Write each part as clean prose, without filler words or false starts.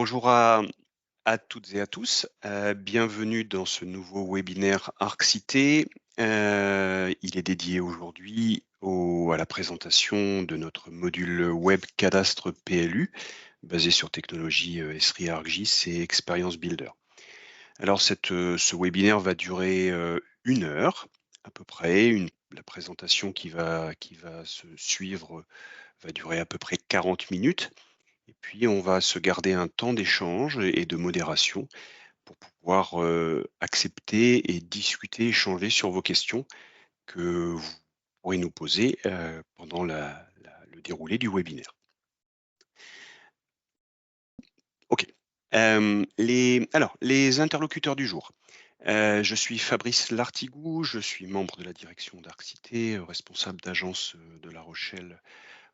Bonjour à toutes et à tous. Bienvenue dans ce nouveau webinaire ArcCité. Il est dédié aujourd'hui à la présentation de notre module web cadastre PLU basé sur technologie Esri ArcGIS et Experience Builder. Alors ce webinaire va durer 1 heure à peu près. La présentation qui va se suivre va durer à peu près 40 minutes. Et puis, on va se garder un temps d'échange et de modération pour pouvoir accepter et discuter, échanger sur vos questions que vous pourrez nous poser pendant le déroulé du webinaire. OK. Les interlocuteurs du jour. Je suis Fabrice Lartigou, je suis membre de la direction d'ArcCité, responsable d'agence de La Rochelle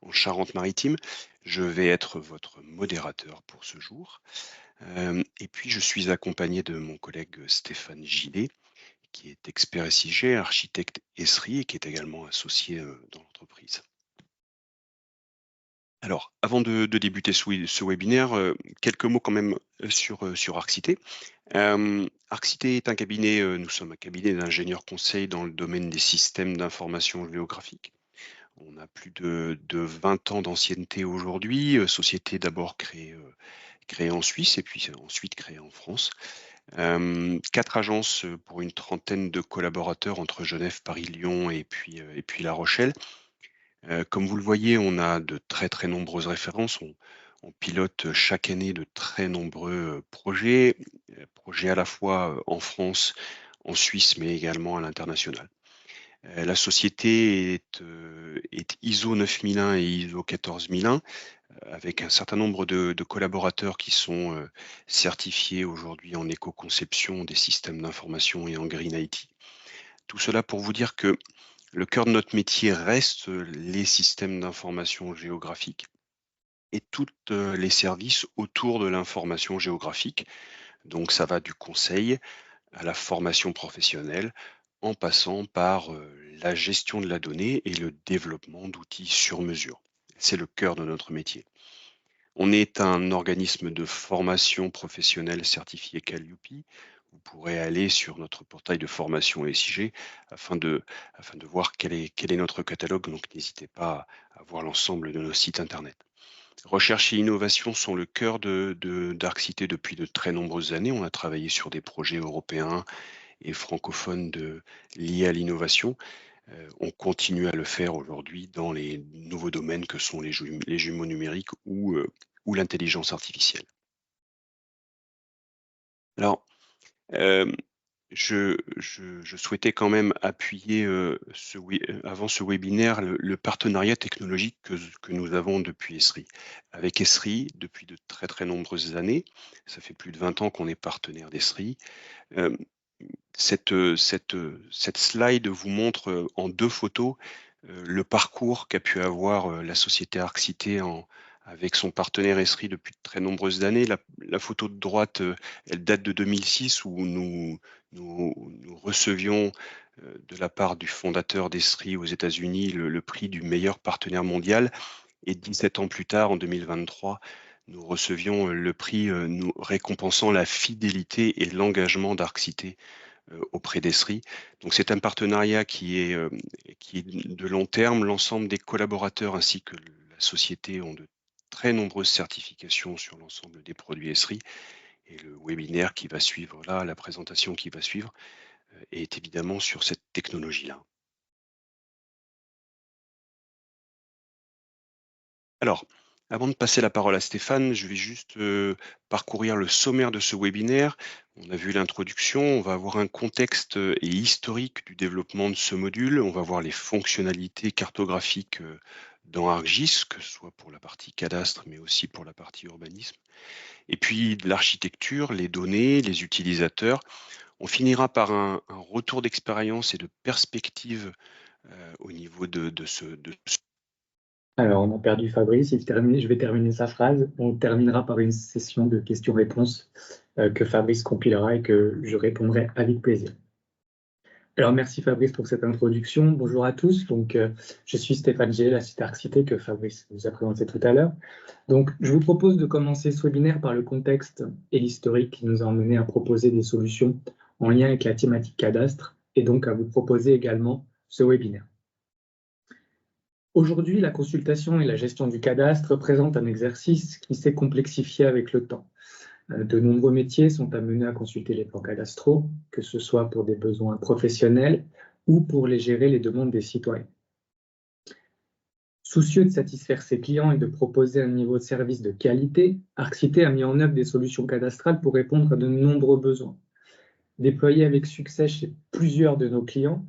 en Charente-Maritime. Je vais être votre modérateur pour ce jour. Et puis, je suis accompagné de mon collègue Stéphane Gillet, qui est expert SIG, architecte Esri et qui est également associé dans l'entreprise. Alors, avant de débuter ce webinaire, quelques mots quand même sur ArcCité. ArcCité est un cabinet, nous sommes un cabinet d'ingénieurs conseils dans le domaine des systèmes d'information géographique. On a plus de 20 ans d'ancienneté aujourd'hui, société d'abord créée en Suisse et puis ensuite créée en France. 4 agences pour une trentaine de collaborateurs entre Genève, Paris, Lyon et puis La Rochelle. Comme vous le voyez, on a de très nombreuses références. On pilote chaque année de très nombreux projets à la fois en France, en Suisse, mais également à l'international. La société est ISO 9001 et ISO 14001, avec un certain nombre de collaborateurs qui sont certifiés aujourd'hui en éco-conception des systèmes d'information et en Green IT. Tout cela pour vous dire que le cœur de notre métier reste les systèmes d'information géographique et tous les services autour de l'information géographique. Donc ça va du conseil à la formation professionnelle, en passant par la gestion de la donnée et le développement d'outils sur mesure. C'est le cœur de notre métier. On est un organisme de formation professionnelle certifié Calliope. Vous pourrez aller sur notre portail de formation SIG afin de voir quel est notre catalogue, donc n'hésitez pas à voir l'ensemble de nos sites internet. Recherche et innovation sont le cœur d'ArcCité depuis de très nombreuses années. On a travaillé sur des projets européens et francophones liés à l'innovation. On continue à le faire aujourd'hui dans les nouveaux domaines que sont les jumeaux numériques ou l'intelligence artificielle. Alors, je souhaitais quand même appuyer avant ce webinaire le partenariat technologique que nous avons depuis Esri. Avec Esri, depuis de très nombreuses années, ça fait plus de 20 ans qu'on est partenaire d'Esri. Cette slide vous montre en 2 photos le parcours qu'a pu avoir la société ArcCité avec son partenaire Esri depuis de très nombreuses années. La photo de droite, elle date de 2006 où nous recevions de la part du fondateur d'Esri aux États-Unis le prix du meilleur partenaire mondial. Et 17 ans plus tard, en 2023, nous recevions le prix nous récompensant la fidélité et l'engagement d'ArcCité auprès d'Esri. Donc c'est un partenariat qui est de long terme. L'ensemble des collaborateurs ainsi que la société ont de très nombreuses certifications sur l'ensemble des produits Esri. Et le webinaire qui va suivre là, la présentation qui va suivre, est évidemment sur cette technologie-là. Alors, avant de passer la parole à Stéphane, je vais juste parcourir le sommaire de ce webinaire. On a vu l'introduction, on va avoir un contexte et historique du développement de ce module. On va voir les fonctionnalités cartographiques dans ArcGIS, que ce soit pour la partie cadastre, mais aussi pour la partie urbanisme. Et puis de l'architecture, les données, les utilisateurs. On finira par un retour d'expérience et de perspective au niveau de ce. Alors, on a perdu Fabrice, je vais terminer sa phrase. On terminera par une session de questions-réponses que Fabrice compilera et que je répondrai avec plaisir. Alors, merci Fabrice pour cette introduction. Bonjour à tous. Donc, je suis Stéphane Gillet, l'assistant Arxité que Fabrice vous a présenté tout à l'heure. Donc, je vous propose de commencer ce webinaire par le contexte et l'historique qui nous a emmené à proposer des solutions en lien avec la thématique cadastre et donc à vous proposer également ce webinaire. Aujourd'hui, la consultation et la gestion du cadastre représentent un exercice qui s'est complexifié avec le temps. De nombreux métiers sont amenés à consulter les plans cadastraux, que ce soit pour des besoins professionnels ou pour les gérer les demandes des citoyens. Soucieux de satisfaire ses clients et de proposer un niveau de service de qualité, Arxité a mis en œuvre des solutions cadastrales pour répondre à de nombreux besoins. Déployés avec succès chez plusieurs de nos clients,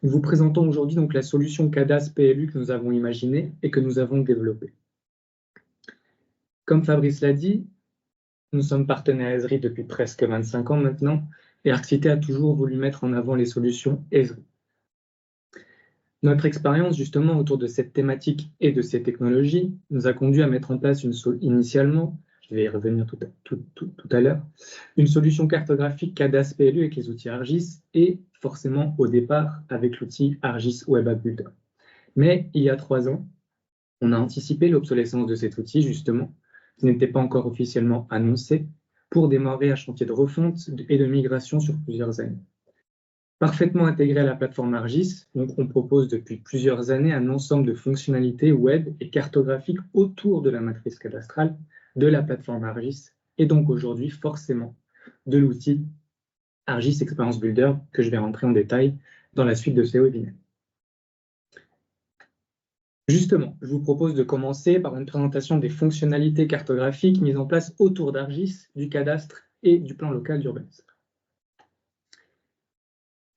nous vous présentons aujourd'hui donc la solution Cadastre PLU que nous avons imaginée et que nous avons développée. Comme Fabrice l'a dit, nous sommes partenaires Esri depuis presque 25 ans maintenant et Arxité a toujours voulu mettre en avant les solutions Esri. Notre expérience justement autour de cette thématique et de ces technologies nous a conduit à mettre en place initialement, je vais y revenir tout à l'heure, une solution cartographique Cadastre PLU avec les outils ArcGIS et forcément au départ avec l'outil ArcGIS Web App Builder. Mais il y a 3 ans, on a anticipé l'obsolescence de cet outil justement, qui n'était pas encore officiellement annoncé, pour démarrer un chantier de refonte et de migration sur plusieurs années. Parfaitement intégré à la plateforme ArcGIS, donc on propose depuis plusieurs années un ensemble de fonctionnalités web et cartographiques autour de la matrice cadastrale de la plateforme ArcGIS et donc aujourd'hui forcément de l'outil ArcGIS Experience Builder que je vais rentrer en détail dans la suite de ces webinaires. Justement, je vous propose de commencer par une présentation des fonctionnalités cartographiques mises en place autour d'ArcGIS, du cadastre et du plan local d'urbanisme.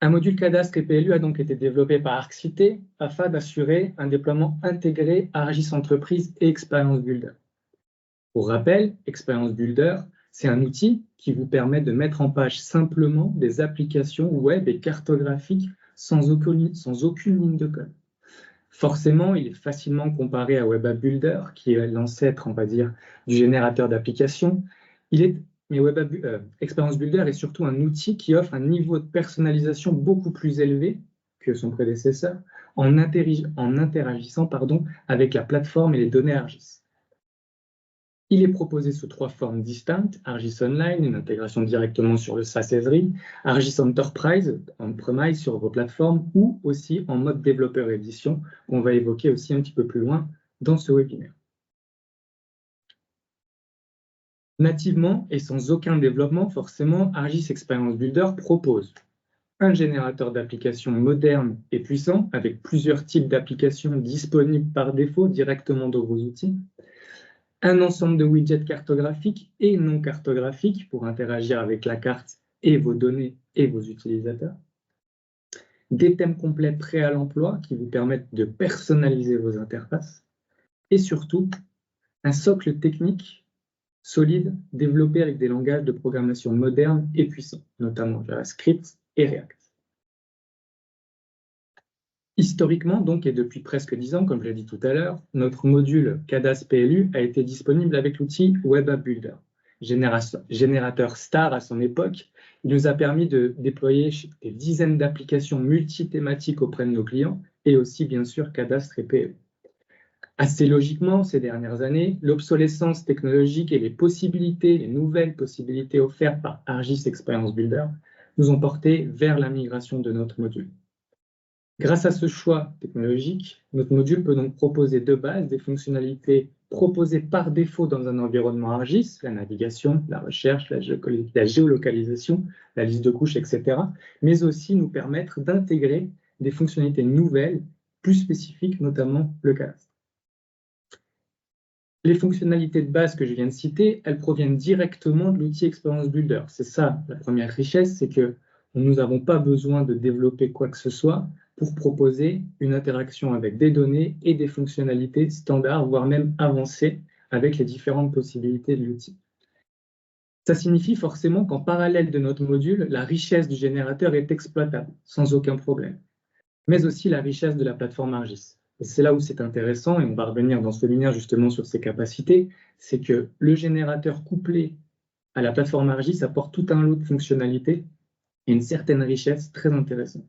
Un module cadastre et PLU a donc été développé par Arxité afin d'assurer un déploiement intégré ArcGIS Entreprise et Experience Builder. Pour rappel, Experience Builder, c'est un outil qui vous permet de mettre en page simplement des applications web et cartographiques sans aucune ligne de code. Forcément, il est facilement comparé à Web App Builder, qui est l'ancêtre, on va dire, du générateur d'applications. Mais Experience Builder est surtout un outil qui offre un niveau de personnalisation beaucoup plus élevé que son prédécesseur en interagissant avec la plateforme et les données ArcGIS. Il est proposé sous 3 formes distinctes, ArcGIS Online, une intégration directement sur le SaaS Esri, ArcGIS Enterprise, on-premise sur vos plateformes, ou aussi en mode développeur édition, qu'on va évoquer aussi un petit peu plus loin dans ce webinaire. Nativement et sans aucun développement, forcément, ArcGIS Experience Builder propose un générateur d'applications moderne et puissant, avec plusieurs types d'applications disponibles par défaut directement dans vos outils, un ensemble de widgets cartographiques et non cartographiques pour interagir avec la carte et vos données et vos utilisateurs, des thèmes complets prêts à l'emploi qui vous permettent de personnaliser vos interfaces, et surtout, un socle technique solide développé avec des langages de programmation modernes et puissants, notamment JavaScript et React. Historiquement, donc, et depuis presque 10 ans, comme je l'ai dit tout à l'heure, notre module Cadastre PLU a été disponible avec l'outil Web App Builder. Générateur star à son époque, il nous a permis de déployer des dizaines d'applications multithématiques auprès de nos clients et aussi, bien sûr, Cadastre et PLU. Assez logiquement, ces dernières années, l'obsolescence technologique et les nouvelles possibilités offertes par ArcGIS Experience Builder nous ont portés vers la migration de notre module. Grâce à ce choix technologique, notre module peut donc proposer de base des fonctionnalités proposées par défaut dans un environnement ArcGIS, la navigation, la recherche, la géolocalisation, la liste de couches, etc., mais aussi nous permettre d'intégrer des fonctionnalités nouvelles, plus spécifiques, notamment le cadastre. Les fonctionnalités de base que je viens de citer, elles proviennent directement de l'outil Experience Builder. C'est ça la première richesse, c'est que nous n'avons pas besoin de développer quoi que ce soit pour proposer une interaction avec des données et des fonctionnalités standards, voire même avancées, avec les différentes possibilités de l'outil. Ça signifie forcément qu'en parallèle de notre module, la richesse du générateur est exploitable, sans aucun problème, mais aussi la richesse de la plateforme ArcGIS. Et c'est là où c'est intéressant, et on va revenir dans ce webinaire justement sur ses capacités, c'est que le générateur couplé à la plateforme ArcGIS apporte tout un lot de fonctionnalités et une certaine richesse très intéressante.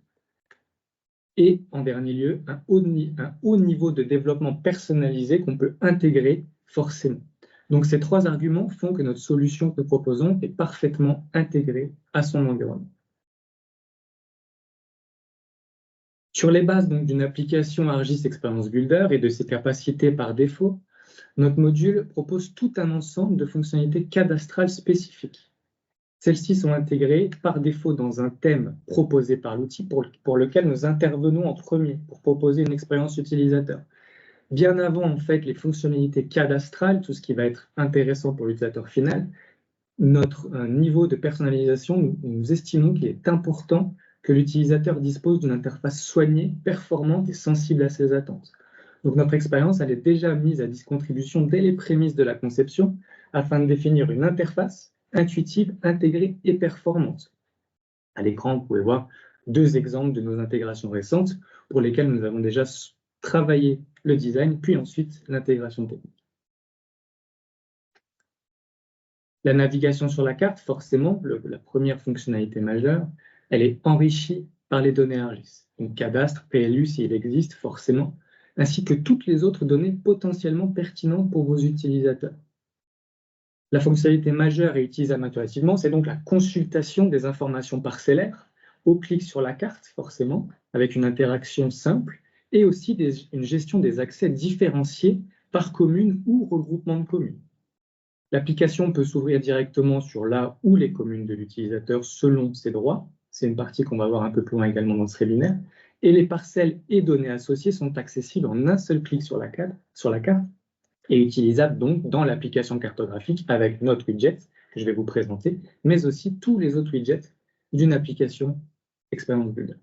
et en dernier lieu, un haut niveau de développement personnalisé qu'on peut intégrer forcément. Donc ces trois arguments font que notre solution que nous proposons est parfaitement intégrée à son environnement. Sur les bases d'une application ArcGIS Experience Builder et de ses capacités par défaut, notre module propose tout un ensemble de fonctionnalités cadastrales spécifiques. Celles-ci sont intégrées par défaut dans un thème proposé par l'outil pour lequel nous intervenons en premier pour proposer une expérience utilisateur. Bien avant en fait les fonctionnalités cadastrales, tout ce qui va être intéressant pour l'utilisateur final, notre niveau de personnalisation, nous estimons qu'il est important que l'utilisateur dispose d'une interface soignée, performante et sensible à ses attentes. Donc notre expérience, elle est déjà mise à discontribution dès les prémices de la conception afin de définir une interface intuitive, intégrée et performante. À l'écran, vous pouvez voir deux exemples de nos intégrations récentes pour lesquelles nous avons déjà travaillé le design, puis ensuite l'intégration technique. La navigation sur la carte, forcément, la première fonctionnalité majeure, elle est enrichie par les données ArcGIS, donc cadastre, PLU s'il existe forcément, ainsi que toutes les autres données potentiellement pertinentes pour vos utilisateurs. La fonctionnalité majeure et utilisable intuitivement, c'est donc la consultation des informations parcellaires au clic sur la carte, forcément, avec une interaction simple, et aussi une gestion des accès différenciés par commune ou regroupement de communes. L'application peut s'ouvrir directement sur la ou les communes de l'utilisateur selon ses droits. C'est une partie qu'on va voir un peu plus loin également dans ce webinaire. Et les parcelles et données associées sont accessibles en un seul clic sur la carte et utilisables donc dans l'application cartographique avec notre widget que je vais vous présenter, mais aussi tous les autres widgets d'une application Experience Builder.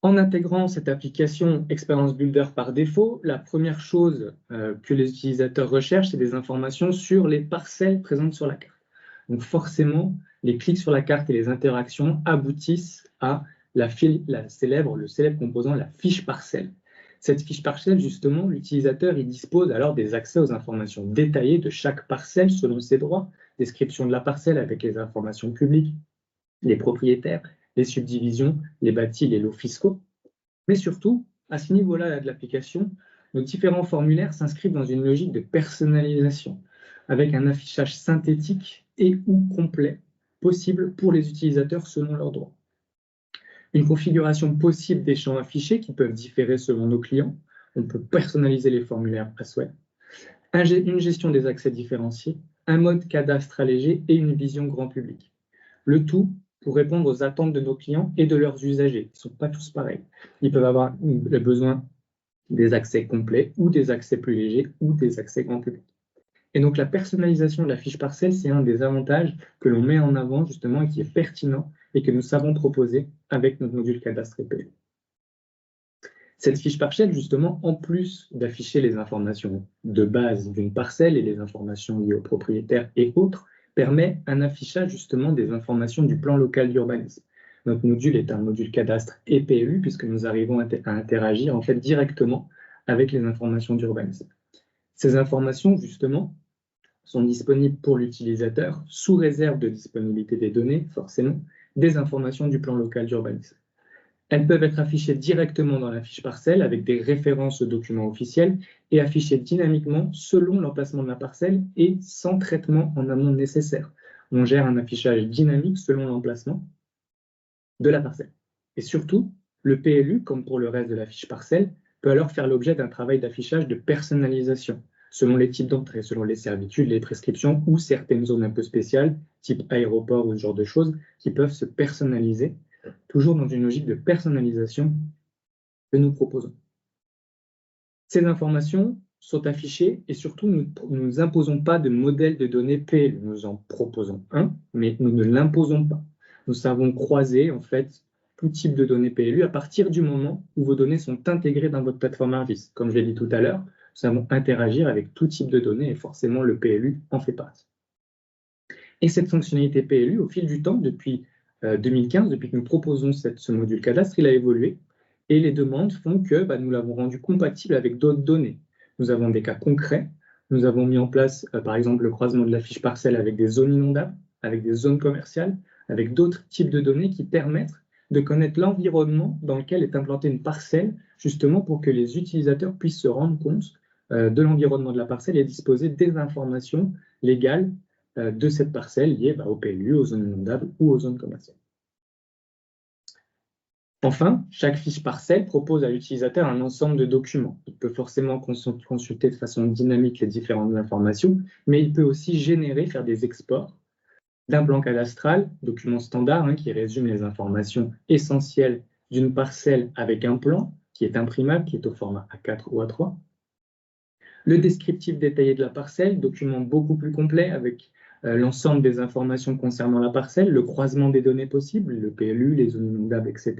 En intégrant cette application Experience Builder par défaut, la première chose que les utilisateurs recherchent, c'est des informations sur les parcelles présentes sur la carte. Donc forcément, les clics sur la carte et les interactions aboutissent à le célèbre composant, la fiche parcelle. Cette fiche parcelle, justement, l'utilisateur il dispose alors des accès aux informations détaillées de chaque parcelle selon ses droits, description de la parcelle avec les informations publiques, les propriétaires, les subdivisions, les bâtis, les lots fiscaux. Mais surtout, à ce niveau-là de l'application, nos différents formulaires s'inscrivent dans une logique de personnalisation, avec un affichage synthétique et ou complet possible pour les utilisateurs selon leurs droits. Une configuration possible des champs affichés qui peuvent différer selon nos clients. On peut personnaliser les formulaires à souhait. Une gestion des accès différenciés, un mode cadastre allégé et une vision grand public. Le tout pour répondre aux attentes de nos clients et de leurs usagers. Ils ne sont pas tous pareils. Ils peuvent avoir le besoin des accès complets ou des accès plus légers ou des accès grand public. Et donc la personnalisation de la fiche parcelle, c'est un des avantages que l'on met en avant justement et qui est pertinent et que nous savons proposer avec notre module cadastre et PLU. Cette fiche parcelle, justement, en plus d'afficher les informations de base d'une parcelle et les informations liées aux propriétaires et autres, permet un affichage justement des informations du plan local d'urbanisme. Notre module est un module cadastre et PLU puisque nous arrivons à interagir en fait directement avec les informations d'urbanisme. Ces informations, justement, sont disponibles pour l'utilisateur sous réserve de disponibilité des données, forcément, des informations du plan local d'urbanisme. Elles peuvent être affichées directement dans la fiche parcelle avec des références aux documents officiels et affichées dynamiquement selon l'emplacement de la parcelle et sans traitement en amont nécessaire. On gère un affichage dynamique selon l'emplacement de la parcelle. Et surtout, le PLU, comme pour le reste de la fiche parcelle, peut alors faire l'objet d'un travail d'affichage de personnalisation selon les types d'entrée, selon les servitudes, les prescriptions ou certaines zones un peu spéciales, type aéroport ou ce genre de choses, qui peuvent se personnaliser, toujours dans une logique de personnalisation que nous proposons. Ces informations sont affichées et surtout, nous ne imposons pas de modèle de données PLU. Nous en proposons un, mais nous ne l'imposons pas. Nous savons croiser, en fait, tout type de données PLU à partir du moment où vos données sont intégrées dans votre plateforme ArcGIS. Comme je l'ai dit tout à l'heure, nous savons interagir avec tout type de données et forcément le PLU en fait partie. Et cette fonctionnalité PLU, au fil du temps, depuis 2015, depuis que nous proposons ce module cadastre, il a évolué et les demandes font que nous l'avons rendu compatible avec d'autres données. Nous avons des cas concrets. Nous avons mis en place, par exemple, le croisement de la fiche parcelle avec des zones inondables, avec des zones commerciales, avec d'autres types de données qui permettent de connaître l'environnement dans lequel est implantée une parcelle, justement pour que les utilisateurs puissent se rendre compte de l'environnement de la parcelle et disposer des informations légales de cette parcelle liées au PLU, aux zones inondables ou aux zones commerciales. Enfin, chaque fiche parcelle propose à l'utilisateur un ensemble de documents. Il peut forcément consulter de façon dynamique les différentes informations, mais il peut aussi faire des exports d'un plan cadastral, document standard qui résume les informations essentielles d'une parcelle avec un plan qui est imprimable, qui est au format A4 ou A3. Le descriptif détaillé de la parcelle, document beaucoup plus complet avec l'ensemble des informations concernant la parcelle, le croisement des données possibles, le PLU, les zones inondables, etc.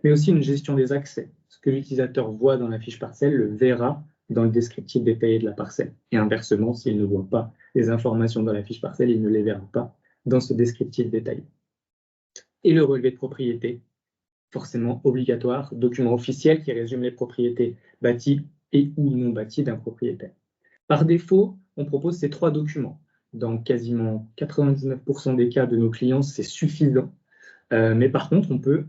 Mais aussi une gestion des accès. Ce que l'utilisateur voit dans la fiche parcelle le verra dans le descriptif détaillé de la parcelle. Et inversement, s'il ne voit pas les informations dans la fiche parcelle, il ne les verra pas dans ce descriptif détaillé. Et le relevé de propriété, forcément obligatoire, document officiel qui résume les propriétés bâties et ou non bâties d'un propriétaire. Par défaut, on propose ces 3 documents. Dans quasiment 99% des cas de nos clients, c'est suffisant. Mais par contre, on peut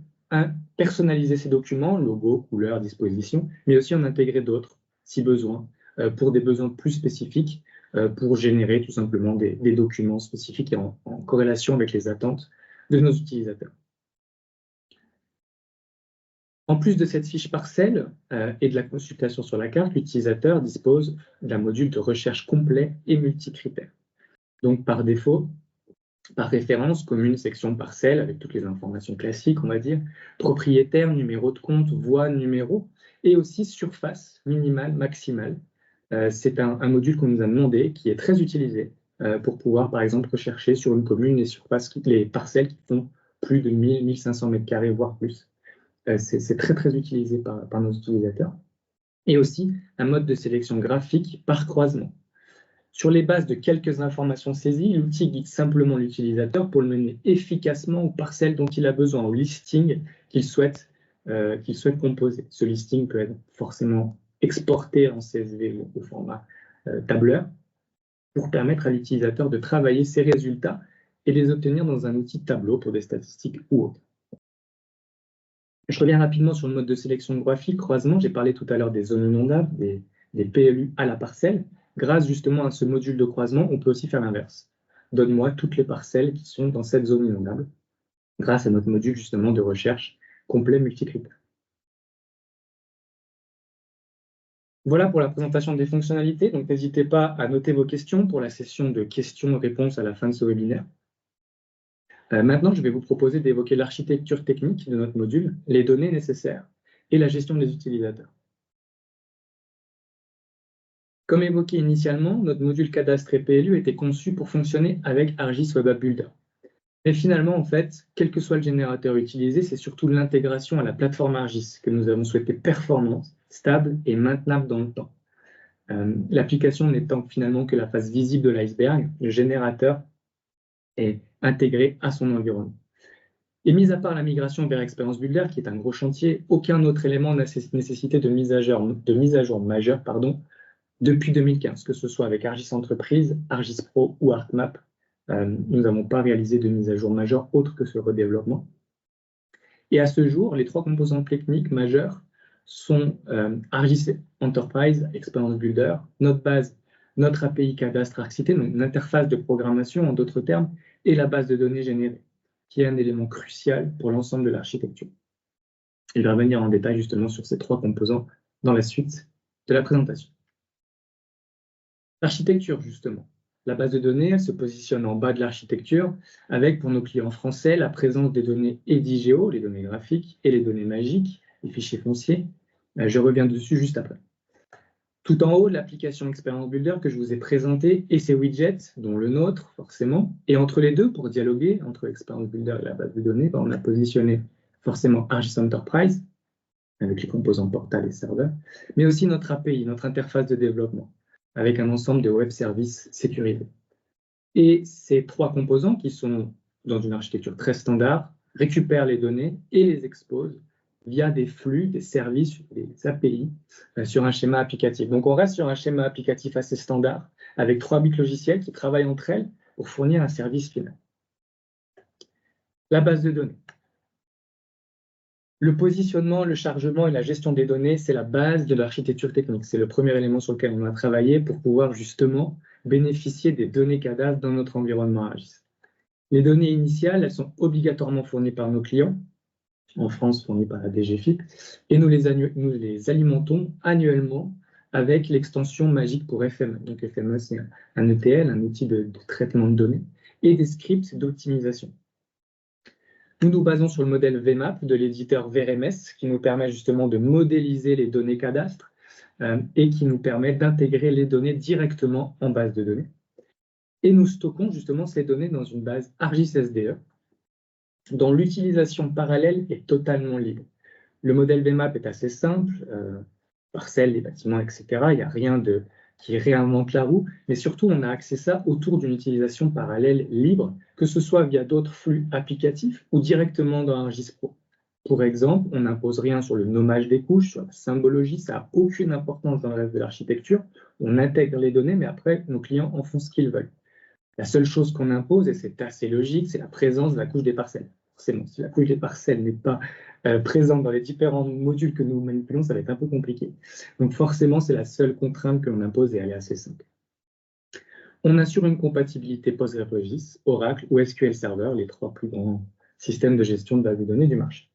personnaliser ces documents, logo, couleur, disposition, mais aussi en intégrer d'autres, si besoin, pour des besoins plus spécifiques, pour générer tout simplement des documents spécifiques et en corrélation avec les attentes de nos utilisateurs. En plus de cette fiche parcelle et de la consultation sur la carte, l'utilisateur dispose d'un module de recherche complet et multicritère. Donc, par défaut, par référence, commune, section, parcelle, avec toutes les informations classiques, on va dire, propriétaire, numéro de compte, voie, numéro, et aussi surface minimale, maximale. C'est un module qu'on nous a demandé, qui est très utilisé pour pouvoir, par exemple, rechercher sur une commune les parcelles qui font plus de 1000-1500 m², voire plus. C'est très, très utilisé par nos utilisateurs. Et aussi un mode de sélection graphique par croisement. Sur les bases de quelques informations saisies, l'outil guide simplement l'utilisateur pour le mener efficacement aux parcelles dont il a besoin, au listing qu'il souhaite composer. Ce listing peut être forcément exporté en CSV ou au format tableur pour permettre à l'utilisateur de travailler ses résultats et les obtenir dans un outil tableau pour des statistiques ou autres. Je reviens rapidement sur le mode de sélection graphique, croisement. J'ai parlé tout à l'heure des zones inondables, des PLU à la parcelle. Grâce justement à ce module de croisement, on peut aussi faire l'inverse. Donne-moi toutes les parcelles qui sont dans cette zone inondable, grâce à notre module justement de recherche complet multicritère. Voilà pour la présentation des fonctionnalités. Donc n'hésitez pas à noter vos questions pour la session de questions-réponses à la fin de ce webinaire. Maintenant, je vais vous proposer d'évoquer l'architecture technique de notre module, les données nécessaires et la gestion des utilisateurs. Comme évoqué initialement, notre module cadastre et PLU était conçu pour fonctionner avec ArcGIS Web App Builder. Mais finalement, en fait, quel que soit le générateur utilisé, c'est surtout l'intégration à la plateforme ArcGIS que nous avons souhaité performante, stable et maintenable dans le temps. L'application n'étant finalement que la face visible de l'iceberg, le générateur est intégré à son environnement. Et mis à part la migration vers Experience Builder, qui est un gros chantier, aucun autre élément n'a nécessité de mise à jour majeure depuis 2015, que ce soit avec ArcGIS Entreprise, ArcGIS Pro ou ArcMap. Nous n'avons pas réalisé de mise à jour majeure autre que ce redéveloppement. Et à ce jour, les 3 composantes techniques majeures sont ArcGIS Enterprise, Experience Builder, notre base, notre API cadastre ArcCité, donc une interface de programmation en d'autres termes, et la base de données générée, qui est un élément crucial pour l'ensemble de l'architecture. Je vais revenir en détail justement sur ces 3 composants dans la suite de la présentation. L'architecture, justement. La base de données, elle se positionne en bas de l'architecture avec, pour nos clients français, la présence des données EDIGEO, les données graphiques, et les données magiques, les fichiers fonciers. Je reviens dessus juste après. Tout en haut, l'application Experience Builder que je vous ai présentée et ses widgets, dont le nôtre, forcément. Et entre les deux, pour dialoguer entre Experience Builder et la base de données, on a positionné forcément ArcGIS Enterprise, avec les composants portal et serveur, mais aussi notre API, notre interface de développement, avec un ensemble de web services sécurisés. Et ces 3 composants, qui sont dans une architecture très standard, récupèrent les données et les exposent via des flux, des services, des API, sur un schéma applicatif. Donc on reste sur un schéma applicatif assez standard, avec 3 briques logicielles qui travaillent entre elles pour fournir un service final. La base de données. Le positionnement, le chargement et la gestion des données, c'est la base de l'architecture technique. C'est le premier élément sur lequel on a travaillé pour pouvoir justement bénéficier des données cadastres dans notre environnement ARGIS. Les données initiales, elles sont obligatoirement fournies par nos clients, en France fournies par la DGFiP, et nous les alimentons annuellement avec l'extension magique pour FME. Donc FME, c'est un ETL, un outil de traitement de données, et des scripts d'optimisation. Nous nous basons sur le modèle VMAP de l'éditeur VRMS qui nous permet justement de modéliser les données cadastres et qui nous permet d'intégrer les données directement en base de données. Et nous stockons justement ces données dans une base ARGIS SDE dont l'utilisation parallèle est totalement libre. Le modèle VMAP est assez simple, parcelles, les bâtiments, etc. Il n'y a rien qui réinvente la roue, mais surtout, on a axé ça autour d'une utilisation parallèle libre, que ce soit via d'autres flux applicatifs ou directement dans ARGIS Pro. Pour exemple, on n'impose rien sur le nommage des couches, sur la symbologie, ça n'a aucune importance dans le reste de l'architecture. On intègre les données, mais après, nos clients en font ce qu'ils veulent. La seule chose qu'on impose, et c'est assez logique, c'est la présence de la couche des parcelles. Forcément, si la couche des parcelles n'est pas présente dans les différents modules que nous manipulons, ça va être un peu compliqué. Donc forcément, c'est la seule contrainte que l'on impose et elle est assez simple. On assure une compatibilité PostgreSQL, Oracle ou SQL Server, les trois plus grands systèmes de gestion de base de données du marché.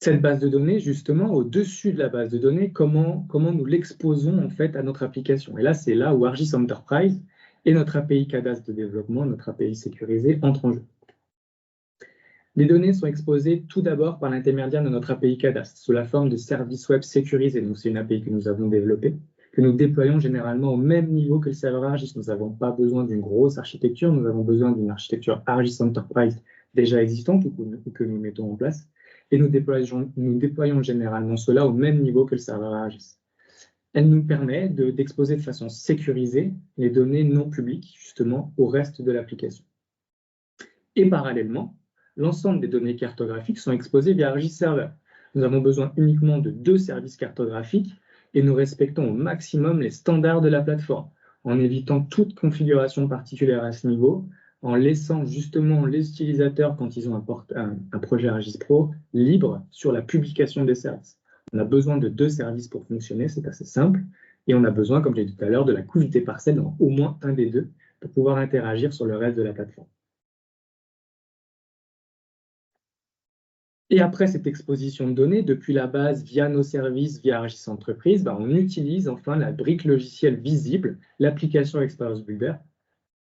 Cette base de données, justement, au-dessus de la base de données, comment nous l'exposons en fait à notre application. Et là, c'est là où ARGIS Enterprise et notre API cadastre de développement, notre API sécurisé, entrent en jeu. Les données sont exposées tout d'abord par l'intermédiaire de notre API cadastre, sous la forme de services web sécurisés. Donc, c'est une API que nous avons développée, que nous déployons généralement au même niveau que le serveur ARGIS. Nous n'avons pas besoin d'une grosse architecture, nous avons besoin d'une architecture ARGIS Enterprise déjà existante ou que nous mettons en place. Et nous déployons généralement cela au même niveau que le serveur ARGIS. Elle nous permet d'exposer de façon sécurisée les données non publiques, justement, au reste de l'application. Et parallèlement, l'ensemble des données cartographiques sont exposées via ARGIS Server. Nous avons besoin uniquement de 2 services cartographiques et nous respectons au maximum les standards de la plateforme, en évitant toute configuration particulière à ce niveau, en laissant justement les utilisateurs, quand ils ont un projet ARGIS Pro, libre sur la publication des services. On a besoin de 2 services pour fonctionner, c'est assez simple, et on a besoin, comme je l'ai dit tout à l'heure, de la couche des parcelles dans au moins un des 2 pour pouvoir interagir sur le reste de la plateforme. Et après cette exposition de données, depuis la base, via nos services, via ARGIS Entreprise, on utilise enfin la brique logicielle visible, l'application Experience Builder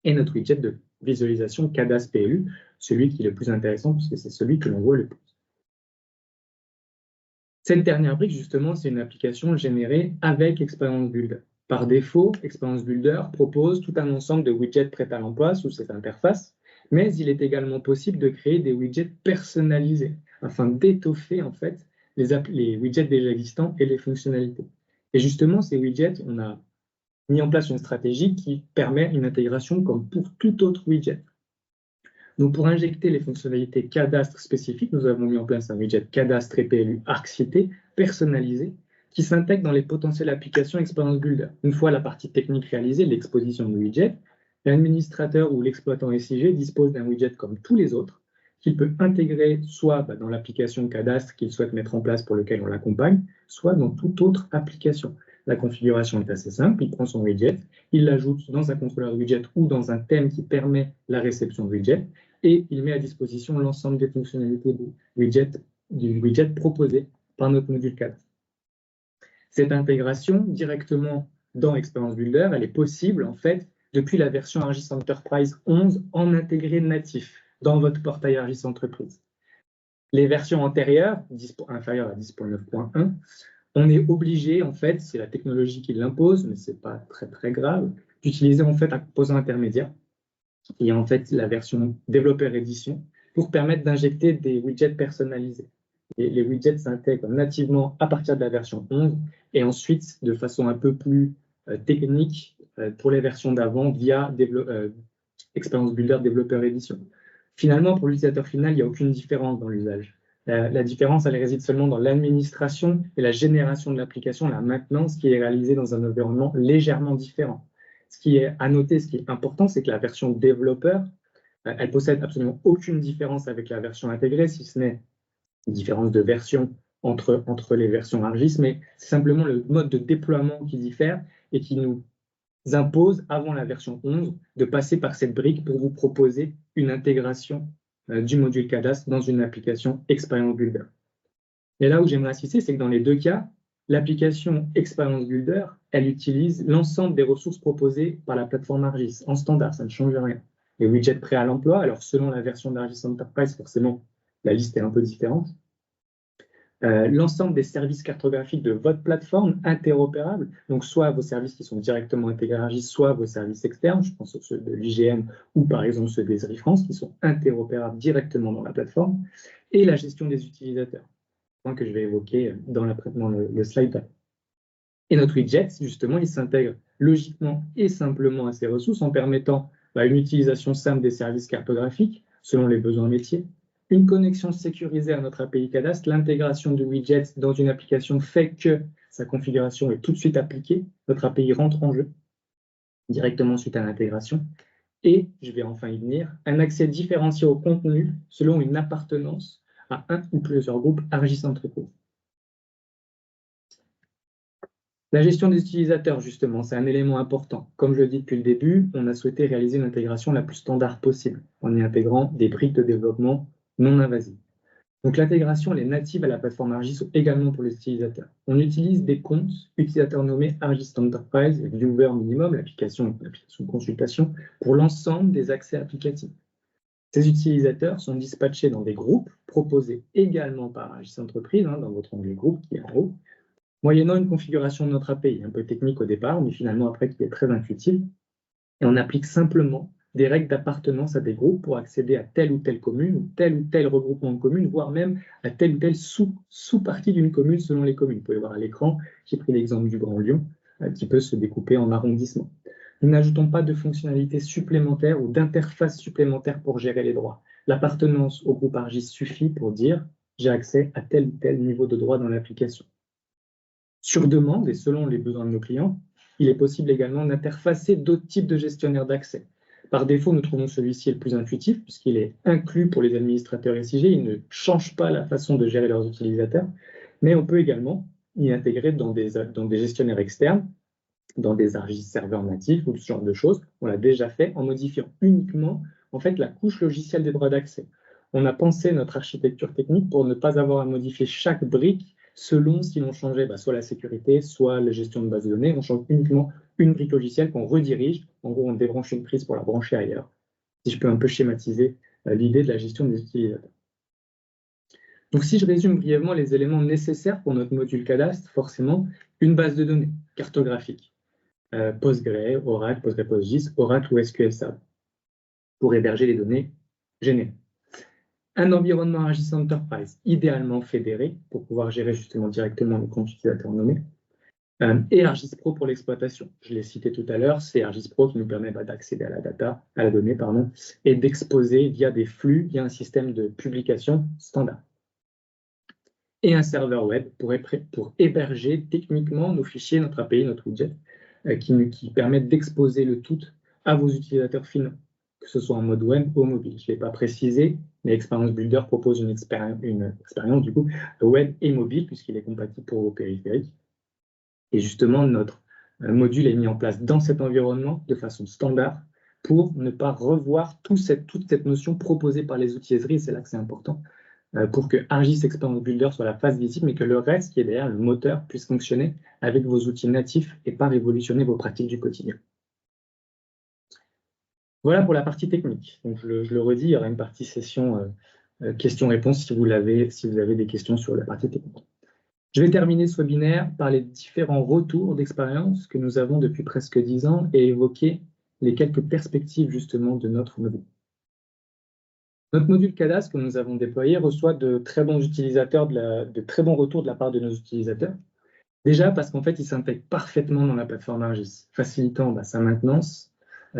et notre widget de visualisation Cadastre PLU, celui qui est le plus intéressant puisque c'est celui que l'on voit le plus. Cette dernière brique, justement, c'est une application générée avec Experience Builder. Par défaut, Experience Builder propose tout un ensemble de widgets prêts à l'emploi sous cette interface, mais il est également possible de créer des widgets personnalisés afin d'étoffer en fait les widgets déjà existants et les fonctionnalités. Et justement, ces widgets, on a mis en place une stratégie qui permet une intégration comme pour tout autre widget. Donc, pour injecter les fonctionnalités cadastre spécifiques, nous avons mis en place un widget cadastre et PLU ArcCité personnalisé qui s'intègre dans les potentielles applications Experience Builder. Une fois la partie technique réalisée, l'exposition du widget, l'administrateur ou l'exploitant SIG dispose d'un widget comme tous les autres qu'il peut intégrer soit dans l'application cadastre qu'il souhaite mettre en place pour lequel on l'accompagne, soit dans toute autre application. La configuration est assez simple, il prend son widget, il l'ajoute dans un contrôleur widget ou dans un thème qui permet la réception de widget, et il met à disposition l'ensemble des fonctionnalités du widget proposé par notre module cadastre. Cette intégration directement dans Experience Builder, elle est possible en fait depuis la version ARGIS Enterprise 11 en intégré natif dans votre portail ARGIS Entreprise. Les versions antérieures, inférieures à 10.9.1, on est obligé, en fait, c'est la technologie qui l'impose, mais ce n'est pas très grave, d'utiliser en fait un composant intermédiaire, qui est en fait la version développeur édition, pour permettre d'injecter des widgets personnalisés. Les widgets s'intègrent nativement à partir de la version 11 et ensuite de façon un peu plus technique pour les versions d'avant via Experience Builder Développeur Edition. Finalement, pour l'utilisateur final, il n'y a aucune différence dans l'usage. La différence, elle réside seulement dans l'administration et la génération de l'application, la maintenance qui est réalisée dans un environnement légèrement différent. Ce qui est à noter, ce qui est important, c'est que la version développeur Elle possède absolument aucune différence avec la version intégrée, si ce n'est une différence de version entre les versions ArcGIS, mais c'est simplement le mode de déploiement qui diffère et qui nous impose, avant la version 11, de passer par cette brique pour vous proposer une intégration du module cadastre dans une application Experience Builder. Et là où j'aimerais insister, c'est que dans les deux cas, l'application Experience Builder, elle utilise l'ensemble des ressources proposées par la plateforme ArcGIS en standard, ça ne change rien. Les widgets prêts à l'emploi, alors selon la version d'ArcGIS Enterprise, forcément, la liste est un peu différente. L'ensemble des services cartographiques de votre plateforme interopérables, donc soit vos services qui sont directement intégrés à ArcGIS, soit vos services externes, je pense à ceux de l'IGN ou par exemple ceux des ESRI France, qui sont interopérables directement dans la plateforme, et la gestion des utilisateurs, point que je vais évoquer dans le slide. Et notre widget, justement, il s'intègre logiquement et simplement à ces ressources en permettant une utilisation simple des services cartographiques selon les besoins métiers, une connexion sécurisée à notre API Cadastre, l'intégration du widget dans une application fait que sa configuration est tout de suite appliquée, notre API rentre en jeu directement suite à l'intégration, et, je vais enfin y venir, un accès différencié au contenu selon une appartenance à un ou plusieurs groupes ArcGIS Entreprise. La gestion des utilisateurs, justement, c'est un élément important. Comme je le dis depuis le début, on a souhaité réaliser une intégration la plus standard possible, en y intégrant des briques de développement non invasives. Donc l'intégration, elle est native à la plateforme ArcGIS également pour les utilisateurs. On utilise des comptes utilisateurs nommés ArcGIS Enterprise et Viewer Minimum, l'application de consultation, pour l'ensemble des accès applicatifs. Ces utilisateurs sont dispatchés dans des groupes proposés également par ArcGIS Entreprise, dans votre onglet groupe qui est en haut, moyennant une configuration de notre API, un peu technique au départ, mais finalement après qui est très intuitive. Et on applique simplement des règles d'appartenance à des groupes pour accéder à telle ou telle commune, ou tel regroupement de communes, voire même à telle ou telle sous-partie d'une commune selon les communes. Vous pouvez voir à l'écran, j'ai pris l'exemple du Grand Lyon, qui peut se découper en arrondissements. Nous n'ajoutons pas de fonctionnalités supplémentaires ou d'interfaces supplémentaires pour gérer les droits. L'appartenance au groupe ArcGIS suffit pour dire j'ai accès à tel ou tel niveau de droit dans l'application. Sur demande et selon les besoins de nos clients, il est possible également d'interfacer d'autres types de gestionnaires d'accès. Par défaut, nous trouvons celui-ci le plus intuitif puisqu'il est inclus pour les administrateurs SIG, il ne change pas la façon de gérer leurs utilisateurs, mais on peut également y intégrer dans des gestionnaires externes, dans des ArcGIS serveurs natifs ou ce genre de choses. On l'a déjà fait en modifiant uniquement la couche logicielle des droits d'accès. On a pensé notre architecture technique pour ne pas avoir à modifier chaque brique selon si l'on changeait soit la sécurité, soit la gestion de base de données. On change uniquement une brique logicielle qu'on redirige. En gros, on débranche une prise pour la brancher ailleurs. Si je peux un peu schématiser l'idée de la gestion des utilisateurs. Donc, si je résume brièvement les éléments nécessaires pour notre module cadastre, forcément, une base de données cartographique. Postgre, Oracle, PostgreSQL, Oracle ou SQL Server pour héberger les données générées. Un environnement ArcGIS Enterprise, idéalement fédéré, pour pouvoir gérer justement directement le compte utilisateur nommé, et ArcGIS Pro pour l'exploitation. Je l'ai cité tout à l'heure, c'est ArcGIS Pro qui nous permet d'accéder à la donnée, et d'exposer via des flux, via un système de publication standard. Et un serveur web pour héberger techniquement nos fichiers, notre API, notre widget, qui permettent d'exposer le tout à vos utilisateurs finaux, que ce soit en mode web ou mobile. Je ne l'ai pas précisé, mais Experience Builder propose une expérience du coup, web et mobile, puisqu'il est compatible pour vos périphériques. Et justement, notre module est mis en place dans cet environnement de façon standard pour ne pas revoir toute cette notion proposée par les outils Esri, c'est là que c'est important, pour que ArcGIS Experience Builder soit la phase visible, mais que le reste, qui est derrière le moteur, puisse fonctionner avec vos outils natifs et pas révolutionner vos pratiques du quotidien. Voilà pour la partie technique. Donc, je le redis, il y aura une partie session questions-réponses si vous avez des questions sur la partie technique. Je vais terminer ce webinaire par les différents retours d'expérience que nous avons depuis presque 10 ans et évoquer les quelques perspectives justement de notre module. Notre module cadastre que nous avons déployé reçoit de très bons retours de la part de nos utilisateurs. Déjà parce qu'en fait, il s'intègre parfaitement dans la plateforme ArcGIS, facilitant sa maintenance.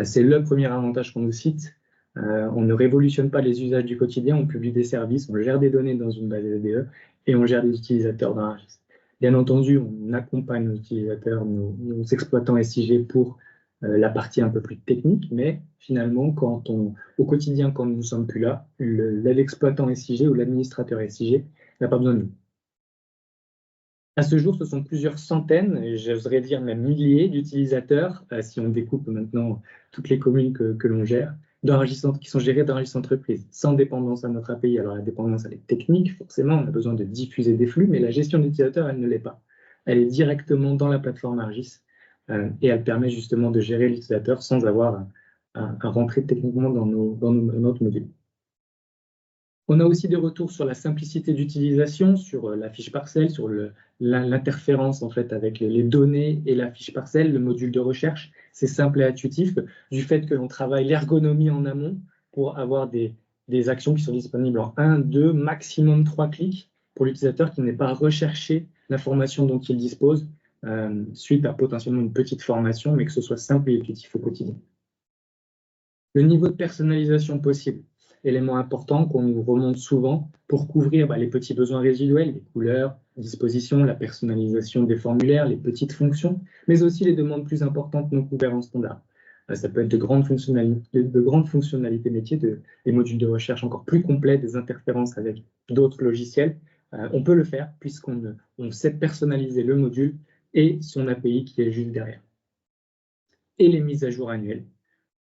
C'est le premier avantage qu'on nous cite. On ne révolutionne pas les usages du quotidien, on publie des services, on gère des données dans une base DDE et on gère des utilisateurs dans ArcGIS. Bien entendu, on accompagne nos utilisateurs, nos exploitants SIG pour la partie un peu plus technique, mais finalement, au quotidien, quand nous ne sommes plus là, l'exploitant SIG ou l'administrateur SIG n'a pas besoin de nous. À ce jour, ce sont plusieurs centaines, et j'oserais dire même milliers d'utilisateurs, si on découpe maintenant toutes les communes que l'on gère, qui sont gérées dans l'enregistrement entreprise, sans dépendance à notre API. Alors la dépendance, elle est technique, forcément, on a besoin de diffuser des flux, mais la gestion d'utilisateurs, elle ne l'est pas. Elle est directement dans la plateforme Argis, et elle permet justement de gérer l'utilisateur sans avoir à rentrer techniquement dans notre module. On a aussi des retours sur la simplicité d'utilisation, sur la fiche parcelle, sur l'interférence en fait avec les données et la fiche parcelle, le module de recherche. C'est simple et intuitif, du fait que l'on travaille l'ergonomie en amont pour avoir des actions qui sont disponibles en 1, 2, maximum 3 clics pour l'utilisateur qui n'est pas recherché l'information dont il dispose suite à potentiellement une petite formation, mais que ce soit simple et intuitif au quotidien. Le niveau de personnalisation possible, élément important qu'on nous remonte souvent pour couvrir les petits besoins résiduels, les couleurs, les dispositions, la personnalisation des formulaires, les petites fonctions, mais aussi les demandes plus importantes non couvertes en standard. Ça peut être de grandes fonctionnalités métiers, des modules de recherche encore plus complets, des interférences avec d'autres logiciels. On peut le faire puisqu'on sait personnaliser le module et son API qui est juste derrière. Et les mises à jour annuelles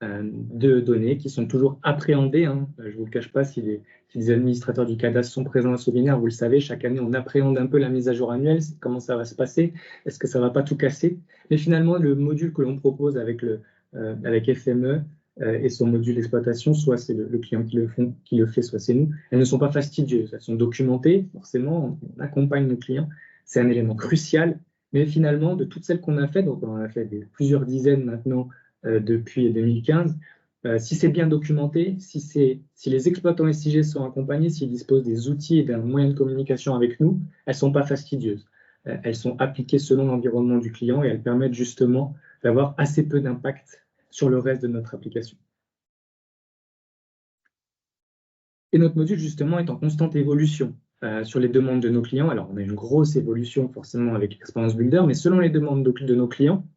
de données qui sont toujours appréhendées. Je ne vous le cache pas, si les administrateurs du cadastre sont présents à ce webinaire, vous le savez, chaque année, on appréhende un peu la mise à jour annuelle, comment ça va se passer, est-ce que ça ne va pas tout casser. Mais finalement, le module que l'on propose avec FME et son module d'exploitation, soit c'est le client qui le fait, soit c'est nous, elles ne sont pas fastidieuses, elles sont documentées, forcément, on accompagne nos clients, c'est un élément crucial, mais finalement, de toutes celles qu'on a faites, donc on en a fait plusieurs dizaines maintenant, depuis 2015. Si c'est bien documenté, si les exploitants SIG sont accompagnés, s'ils disposent des outils et d'un moyen de communication avec nous, elles ne sont pas fastidieuses. Elles sont appliquées selon l'environnement du client et elles permettent justement d'avoir assez peu d'impact sur le reste de notre application. Et notre module, justement, est en constante évolution sur les demandes de nos clients. Alors, on a une grosse évolution forcément avec Experience Builder, mais selon les demandes de nos clients,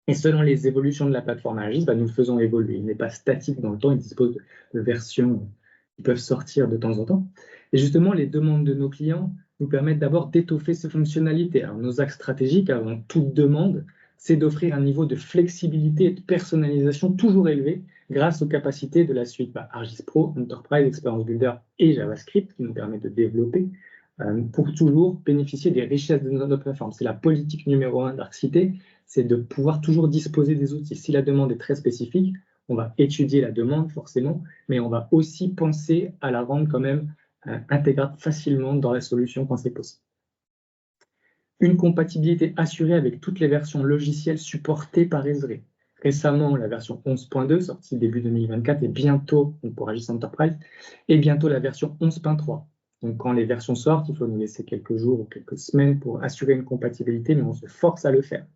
et selon les évolutions de la plateforme Argis, nous le faisons évoluer. Il n'est pas statique dans le temps, il dispose de versions qui peuvent sortir de temps en temps. Et justement, les demandes de nos clients nous permettent d'abord d'étoffer ces fonctionnalités. Alors, nos axes stratégiques, avant toute demande, c'est d'offrir un niveau de flexibilité et de personnalisation toujours élevé grâce aux capacités de la suite Argis Pro, Enterprise, Experience Builder et JavaScript qui nous permettent de développer pour toujours bénéficier des richesses de notre plateforme. C'est la politique numéro 1 d'Arcité, c'est de pouvoir toujours disposer des outils. Si la demande est très spécifique, on va étudier la demande forcément, mais on va aussi penser à la rendre quand même intégrable facilement dans la solution quand c'est possible. Une compatibilité assurée avec toutes les versions logicielles supportées par Esri. Récemment, la version 11.2, sortie début 2024, et bientôt pour Argis Enterprise, et bientôt la version 11.3. Donc, quand les versions sortent, il faut nous laisser quelques jours ou quelques semaines pour assurer une compatibilité, mais on se force à le faire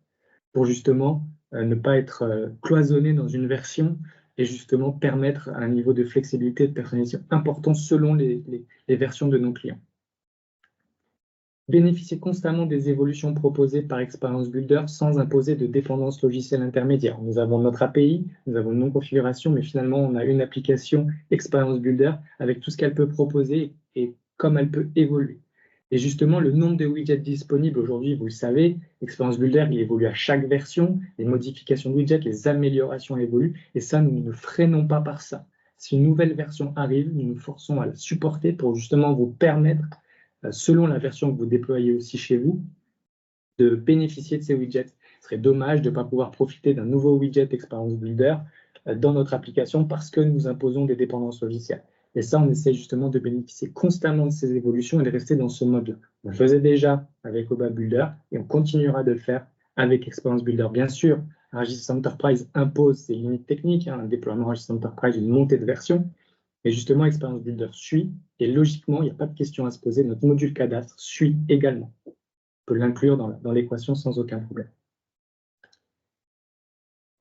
pour justement ne pas être cloisonné dans une version et justement permettre un niveau de flexibilité et de personnalisation important selon les versions de nos clients. Bénéficier constamment des évolutions proposées par Experience Builder sans imposer de dépendance logicielle intermédiaire. Nous avons notre API, nous avons une non-configuration, mais finalement, on a une application Experience Builder avec tout ce qu'elle peut proposer et comme elle peut évoluer. Et justement, le nombre de widgets disponibles aujourd'hui, vous le savez, Experience Builder, il évolue à chaque version, les modifications de widgets, les améliorations évoluent, et ça, nous ne freinons pas par ça. Si une nouvelle version arrive, nous nous forçons à la supporter pour justement vous permettre, selon la version que vous déployez aussi chez vous, de bénéficier de ces widgets. Ce serait dommage de ne pas pouvoir profiter d'un nouveau widget Experience Builder dans notre application parce que nous imposons des dépendances logicielles. Et ça, on essaie justement de bénéficier constamment de ces évolutions et de rester dans ce mode-là. On le faisait déjà avec Oba Builder et on continuera de le faire avec Experience Builder. Bien sûr, Argis Enterprise impose ses limites techniques, un déploiement Argis Enterprise, une montée de version. Et justement, Experience Builder suit et logiquement, il n'y a pas de question à se poser. Notre module cadastre suit également. On peut l'inclure dans l'équation sans aucun problème.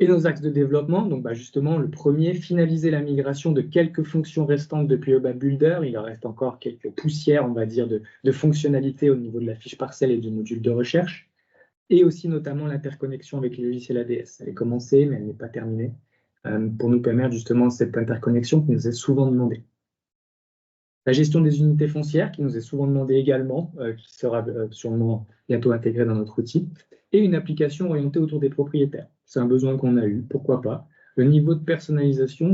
Et nos axes de développement, donc justement, le premier, finaliser la migration de quelques fonctions restantes depuis Oba Builder. Il en reste encore quelques poussières, on va dire, de fonctionnalités au niveau de la fiche parcelle et du module de recherche. et aussi notamment l'interconnexion avec les logiciels ADS. Elle est commencée, mais elle n'est pas terminée, pour nous permettre justement cette interconnexion qui nous est souvent demandée. La gestion des unités foncières, qui nous est souvent demandée également, qui sera sûrement bientôt intégrée dans notre outil, et une application orientée autour des propriétaires. C'est un besoin qu'on a eu, pourquoi pas. Le niveau de personnalisation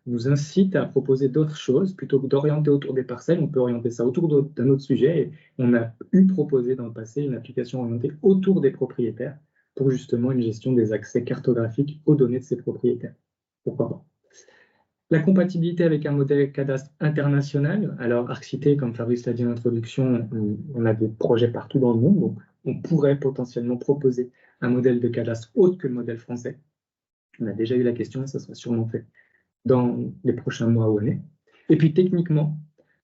nous incite à proposer d'autres choses, plutôt que d'orienter autour des parcelles, on peut orienter ça autour d'un autre sujet, et on a eu proposé dans le passé une application orientée autour des propriétaires, pour justement une gestion des accès cartographiques aux données de ces propriétaires. Pourquoi pas. La compatibilité avec un modèle cadastre international. Alors, ArcCité, comme Fabrice l'a dit en introduction, on a des projets partout dans le monde, donc on pourrait potentiellement proposer un modèle de cadastre autre que le modèle français. On a déjà eu la question, ça sera sûrement fait dans les prochains mois ou années. Et puis, techniquement,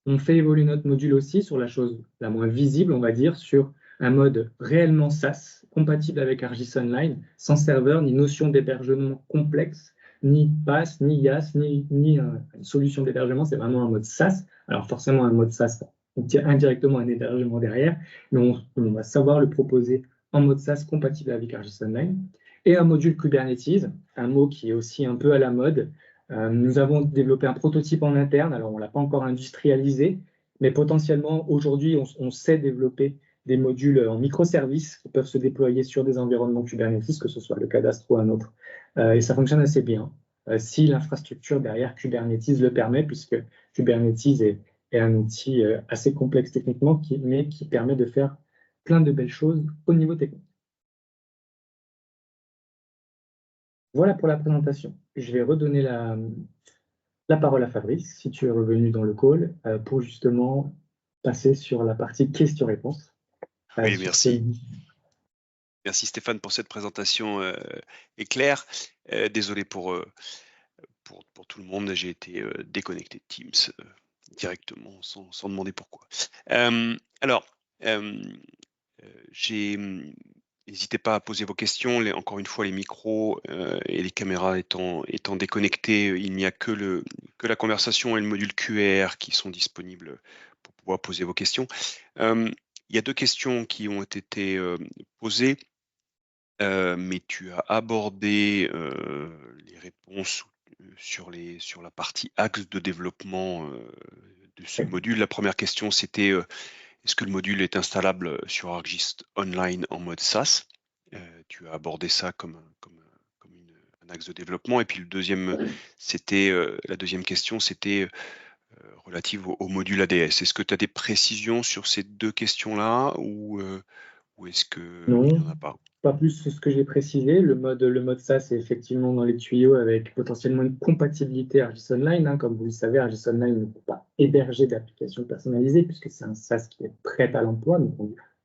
on fait évoluer notre module aussi sur la chose la moins visible, on va dire, sur un mode réellement SaaS, compatible avec ArcGIS Online, sans serveur ni notion d'hébergement complexe, ni PaaS, ni IaaS, ni une solution d'hébergement, c'est vraiment un mode SaaS. Alors forcément, un mode SaaS, on tire indirectement un hébergement derrière, mais on va savoir le proposer en mode SaaS compatible avec ArcGIS Online. Et un module Kubernetes, un mot qui est aussi un peu à la mode. Nous avons développé un prototype en interne, alors on ne l'a pas encore industrialisé, mais potentiellement aujourd'hui, on sait développer des modules en microservices qui peuvent se déployer sur des environnements Kubernetes, que ce soit le cadastre ou un autre. Et ça fonctionne assez bien, si l'infrastructure derrière Kubernetes le permet, puisque Kubernetes est un outil assez complexe techniquement, mais qui permet de faire plein de belles choses au niveau technique. Voilà pour la présentation. Je vais redonner la parole à Fabrice, si tu es revenu dans le call, pour justement passer sur la partie questions-réponses. Oui, merci. Merci Stéphane pour cette présentation éclair. Désolé pour tout le monde, j'ai été déconnecté de Teams directement sans demander pourquoi. N'hésitez pas à poser vos questions. Encore une fois, les micros et les caméras étant déconnectés, il n'y a que la conversation et le module QR qui sont disponibles pour pouvoir poser vos questions. Il y a deux questions qui ont été posées, mais tu as abordé les réponses sur la partie axe de développement de ce module. La première question, c'était est-ce que le module est installable sur ArcGIS Online en mode SaaS? Tu as abordé ça comme un axe de développement. Et puis la deuxième question, c'était relative au module ADS. Est-ce que tu as des précisions sur ces deux questions-là ou est-ce qu'il n'y en a pas? Pas plus que ce que j'ai précisé. Le mode SaaS est effectivement dans les tuyaux avec potentiellement une compatibilité ArcGIS Online. Comme vous le savez, ArcGIS Online ne peut pas héberger d'applications personnalisées puisque c'est un SaaS qui est prêt à l'emploi. Donc,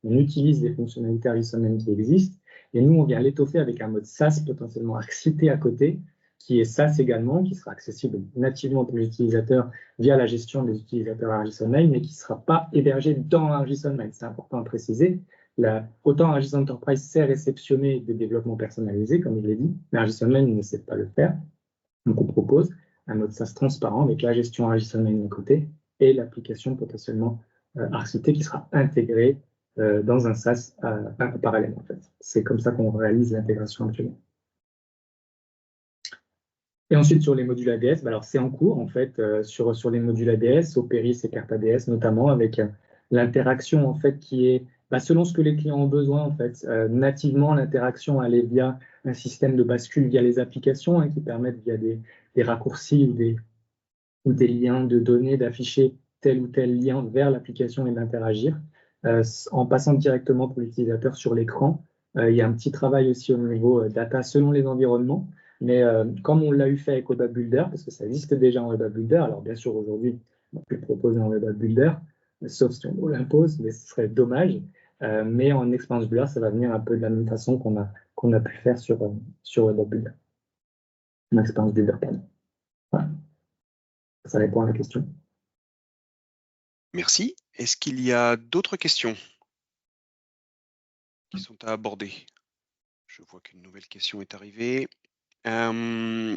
on utilise les fonctionnalités ArcGIS Online qui existent. Et nous, on vient l'étoffer avec un mode SaaS potentiellement ArcCité à côté, qui est SaaS également, qui sera accessible nativement pour les utilisateurs via la gestion des utilisateurs ArcGIS Online, mais qui ne sera pas hébergé dans ArcGIS Online. C'est important à préciser. Autant ArcGIS Enterprise sait réceptionner des développements personnalisés, comme je l'ai dit, mais ArcGIS Online ne sait pas le faire. Donc, on propose un mode SaaS transparent avec la gestion ArcGIS Online d'un côté et l'application potentiellement ArcCité qui sera intégrée dans un SaaS parallèle, en fait. C'est comme ça qu'on réalise l'intégration actuellement. Et ensuite, sur les modules ADS, alors c'est en cours, en fait, sur les modules ADS, Opéris et Carte ADS notamment, avec l'interaction, en fait, qui est selon ce que les clients ont besoin, en fait. Nativement, l'interaction, elle est via un système de bascule via les applications qui permettent, via des raccourcis ou des liens de données, d'afficher tel ou tel lien vers l'application et d'interagir. En passant directement pour l'utilisateur sur l'écran, il y a un petit travail aussi au niveau data selon les environnements. Mais comme on l'a eu fait avec Web App Builder, parce que ça existe déjà en Web App Builder, alors bien sûr aujourd'hui, on ne peut plus le proposer en Web App Builder, sauf si on l'impose, mais ce serait dommage. Mais en Experience Builder, ça va venir un peu de la même façon qu'on a pu faire sur Web App Builder. En Experience Builder, pardon. Voilà. Ça répond à la question. Merci. Est-ce qu'il y a d'autres questions qui sont à aborder? Je vois qu'une nouvelle question est arrivée. La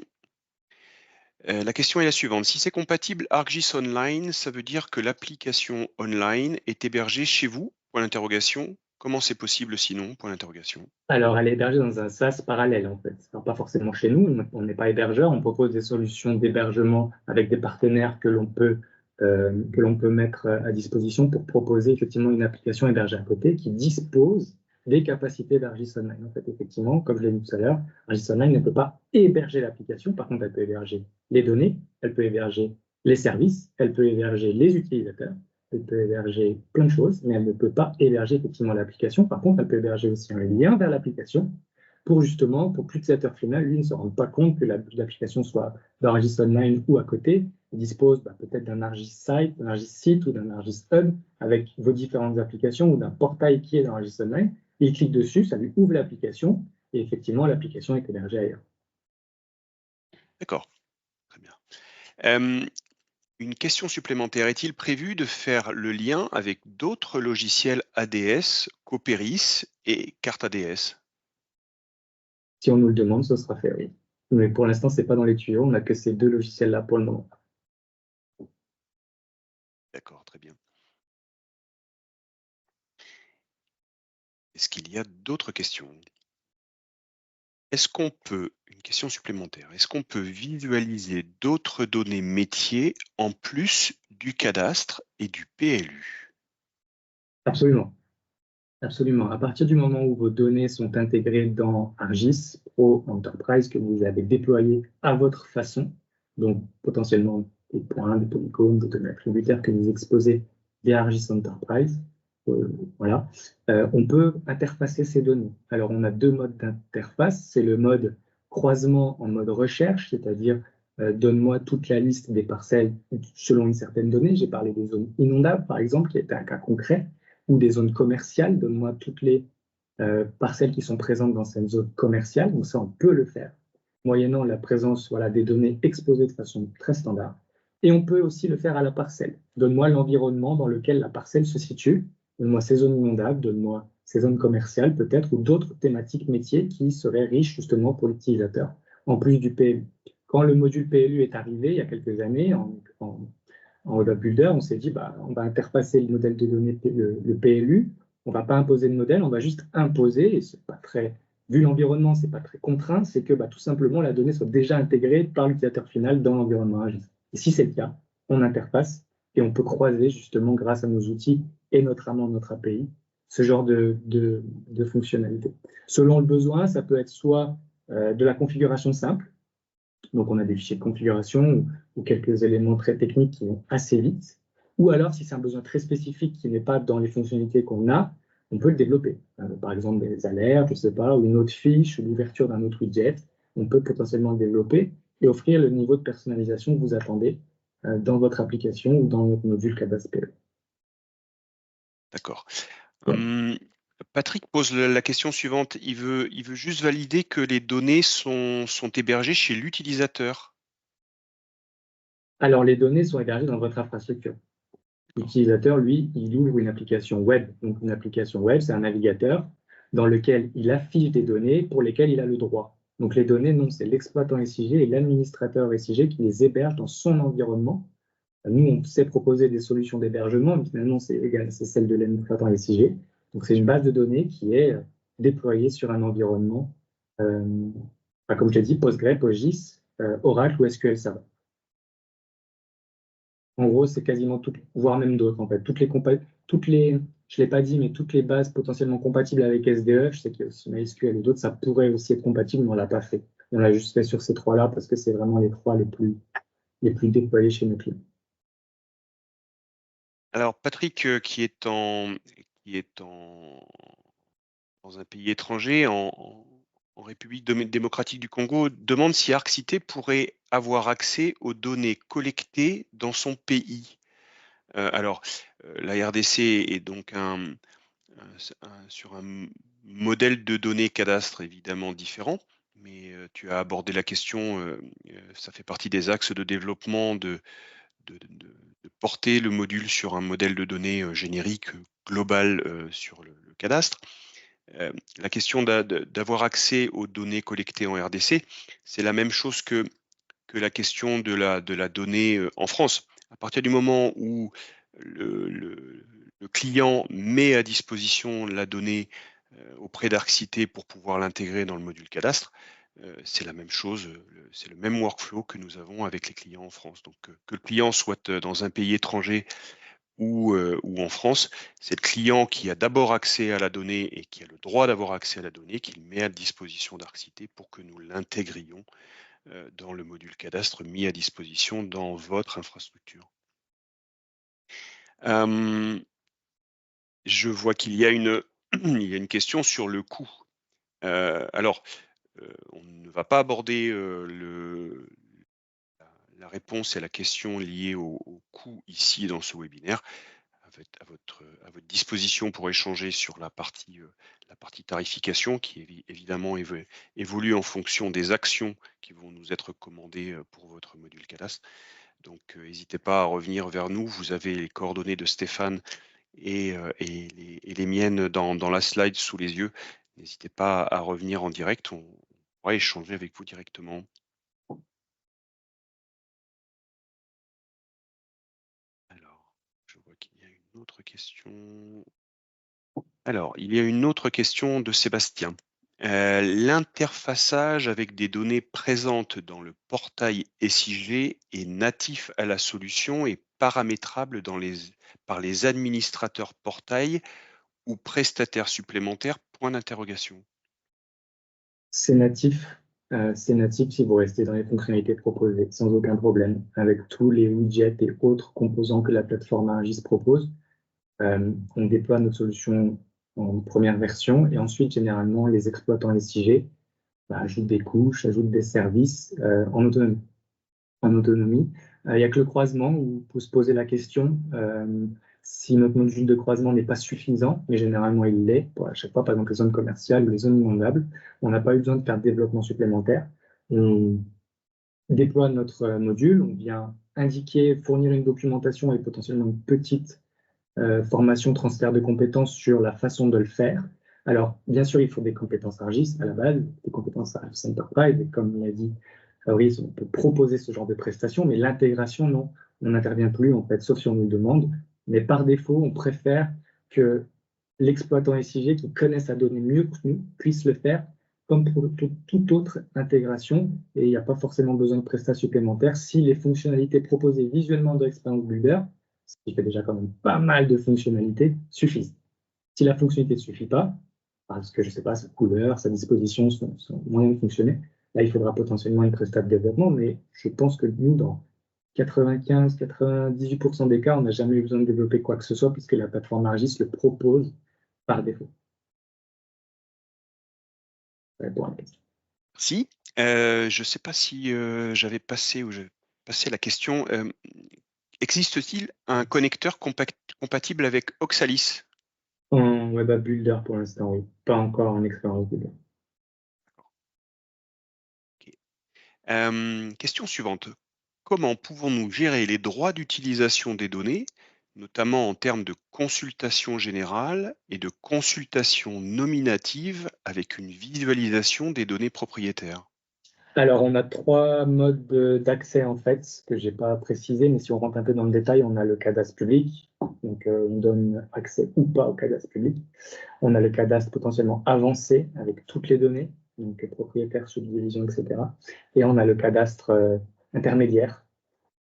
question est la suivante. Si c'est compatible ArcGIS Online, ça veut dire que l'application online est hébergée chez vous? Point d'interrogation. Comment c'est possible sinon? Point d'interrogation. Alors, elle est hébergée dans un SaaS parallèle, en fait. Alors, pas forcément chez nous, on n'est pas hébergeur, on propose des solutions d'hébergement avec des partenaires que l'on peut mettre à disposition pour proposer effectivement une application hébergée à côté qui dispose des capacités d'Argis Online. En fait, effectivement, comme je l'ai dit tout à l'heure, Argis Online ne peut pas héberger l'application, par contre, elle peut héberger les données, elle peut héberger les services, elle peut héberger les utilisateurs, elle peut héberger plein de choses, mais elle ne peut pas héberger effectivement l'application. Par contre, elle peut héberger aussi un lien vers l'application pour justement, pour que l'utilisateur final, lui, ne se rende pas compte que l'application soit dans Argis Online ou à côté. Il dispose peut-être d'un Argis Site, d'un Argis Site ou d'un Argis Hub avec vos différentes applications ou d'un portail qui est dans Argis Online. Il clique dessus, ça lui ouvre l'application et effectivement, l'application est hébergée ailleurs. D'accord, très bien. Une question supplémentaire, est-il prévu de faire le lien avec d'autres logiciels ADS, Copéris et Carte ADS? Si on nous le demande, ce sera fait, oui. Mais pour l'instant, ce n'est pas dans les tuyaux, on n'a que ces deux logiciels-là pour le moment. D'accord, très bien. Est-ce qu'il y a d'autres questions? Est-ce qu'on peut, une question supplémentaire, est-ce qu'on peut visualiser d'autres données métiers en plus du cadastre et du PLU? Absolument. Absolument. À partir du moment où vos données sont intégrées dans ArcGIS Pro Enterprise que vous avez déployé à votre façon, donc potentiellement des points, des polygones, des données attributaires que vous exposez via ArcGIS Enterprise, voilà, on peut interfacer ces données. Alors, on a deux modes d'interface. C'est le mode croisement en mode recherche, c'est-à-dire donne-moi toute la liste des parcelles selon une certaine donnée. J'ai parlé des zones inondables, par exemple, qui était un cas concret, ou des zones commerciales. Donne-moi toutes les parcelles qui sont présentes dans cette zone commerciale. Donc ça, on peut le faire, moyennant la présence des données exposées de façon très standard. Et on peut aussi le faire à la parcelle. Donne-moi l'environnement dans lequel la parcelle se situe. Donne-moi ces zones inondables, donne-moi ces zones commerciales peut-être, ou d'autres thématiques métiers qui seraient riches justement pour l'utilisateur, en plus du PLU. Quand le module PLU est arrivé il y a quelques années, en Web Builder, on s'est dit, on va interfacer le modèle de données, le PLU, on ne va pas imposer de modèle, on va juste imposer, et c'est pas très, vu l'environnement, c'est pas très contraint, c'est que tout simplement la donnée soit déjà intégrée par l'utilisateur final dans l'environnement ArcGIS. Et si c'est le cas, on interface et on peut croiser justement grâce à nos outils et notamment notre API ce genre de fonctionnalité. Selon le besoin, ça peut être soit de la configuration simple, donc on a des fichiers de configuration ou quelques éléments très techniques qui vont assez vite, ou alors si c'est un besoin très spécifique qui n'est pas dans les fonctionnalités qu'on a, on peut le développer. Par exemple des alertes, je ne sais pas, ou une autre fiche, ou l'ouverture d'un autre widget, on peut potentiellement le développer et offrir le niveau de personnalisation que vous attendez dans votre application ou dans notre module Cadastre PE. D'accord. Ouais. Patrick pose la question suivante. Il veut juste valider que les données sont hébergées chez l'utilisateur. Alors les données sont hébergées dans votre infrastructure. L'utilisateur, lui, il ouvre une application web. Donc, une application web, c'est un navigateur dans lequel il affiche des données pour lesquelles il a le droit. Donc, les données, non, c'est l'exploitant SIG et l'administrateur SIG qui les héberge dans son environnement. Nous, on sait proposer des solutions d'hébergement, mais finalement, c'est celle de l'administrateur SIG. Donc, c'est une base de données qui est déployée sur un environnement, comme je l'ai dit, Postgre, PostGIS, Oracle ou SQL Server. En gros, c'est quasiment toutes, voire même d'autres, en fait. Je ne l'ai pas dit, mais toutes les bases potentiellement compatibles avec SDE, je sais qu'il y a aussi MySQL et d'autres, ça pourrait aussi être compatible, mais on ne l'a pas fait. On l'a juste fait sur ces trois-là parce que c'est vraiment les trois les plus déployés chez nos clients. Alors, Patrick, qui est dans un pays étranger, en République démocratique du Congo, demande si Arcité pourrait avoir accès aux données collectées dans son pays. Alors, la RDC est donc sur un modèle de données cadastre évidemment différent, mais tu as abordé la question, ça fait partie des axes de développement de porter le module sur un modèle de données générique global sur le cadastre. La question d'avoir accès aux données collectées en RDC, c'est la même chose que la question de la donnée en France. À partir du moment où le client met à disposition la donnée auprès d'Arxité pour pouvoir l'intégrer dans le module cadastre, c'est la même chose, c'est le même workflow que nous avons avec les clients en France. Donc, que le client soit dans un pays étranger ou en France, c'est le client qui a d'abord accès à la donnée et qui a le droit d'avoir accès à la donnée qu'il met à disposition d'Arxité pour que nous l'intégrions dans le module cadastre mis à disposition dans votre infrastructure. Je vois qu'il y a une question sur le coût. Alors, on ne va pas aborder la réponse et la question liée au coût ici dans ce webinaire. À votre disposition pour échanger sur la partie tarification qui évidemment évolue en fonction des actions qui vont nous être commandées pour votre module cadastre. Donc, n'hésitez pas à revenir vers nous. Vous avez les coordonnées de Stéphane et les miennes dans la slide sous les yeux. N'hésitez pas à revenir en direct. On pourra échanger avec vous directement. Alors, je vois qu'il y a une autre question. Alors, il y a une autre question de Sébastien. L'interfaçage avec des données présentes dans le portail SIG est natif à la solution et paramétrable par les administrateurs portail ou prestataires supplémentaires, point d'interrogation. C'est natif. C'est natif si vous restez dans les fonctionnalités proposées, sans aucun problème, avec tous les widgets et autres composants que la plateforme ArcGIS propose. On déploie notre solution en première version et ensuite, généralement, les exploitants SIG ajoutent des couches, ajoutent des services en autonomie. Il n'y a que le croisement où il faut se poser la question si notre module de croisement n'est pas suffisant, mais généralement il l'est, pour à chaque fois, par exemple les zones commerciales ou les zones inondables, on n'a pas eu besoin de faire de développement supplémentaire. On déploie notre module, on vient indiquer, fournir une documentation et potentiellement une petite formation, transfert de compétences sur la façon de le faire. Alors, bien sûr, il faut des compétences ArcGIS à la base, des compétences ArcGIS Enterprise, et comme l'a dit Fabrice, on peut proposer ce genre de prestations, mais l'intégration, non, on n'intervient plus, en fait, sauf si on nous le demande. Mais par défaut, on préfère que l'exploitant SIG qui connaît sa donnée mieux que nous puisse le faire comme pour toute autre intégration, et il n'y a pas forcément besoin de prestations supplémentaires si les fonctionnalités proposées visuellement dans Experience Builder, ce qui fait déjà quand même pas mal de fonctionnalités, suffisent. Si la fonctionnalité ne suffit pas, parce que je ne sais pas, sa couleur, sa disposition, son moyen de fonctionner, là il faudra potentiellement une prestation de développement, mais je pense que nous, dans 95-98% des cas, on n'a jamais eu besoin de développer quoi que ce soit puisque la plateforme ArcGIS le propose par défaut. Merci. Je ne sais pas si j'avais passé la question. Existe-t-il un connecteur compatible avec Oxalis? En Web App Builder pour l'instant, oui. Pas encore en Experience Builder. Okay. Question suivante. Comment pouvons-nous gérer les droits d'utilisation des données, notamment en termes de consultation générale et de consultation nominative avec une visualisation des données propriétaires? Alors, on a 3 modes d'accès, en fait, que je n'ai pas précisé, mais si on rentre un peu dans le détail, on a le cadastre public, donc on donne accès ou pas au cadastre public. On a le cadastre potentiellement avancé, avec toutes les données, donc propriétaires, subdivision, etc. Et on a le cadastre intermédiaire,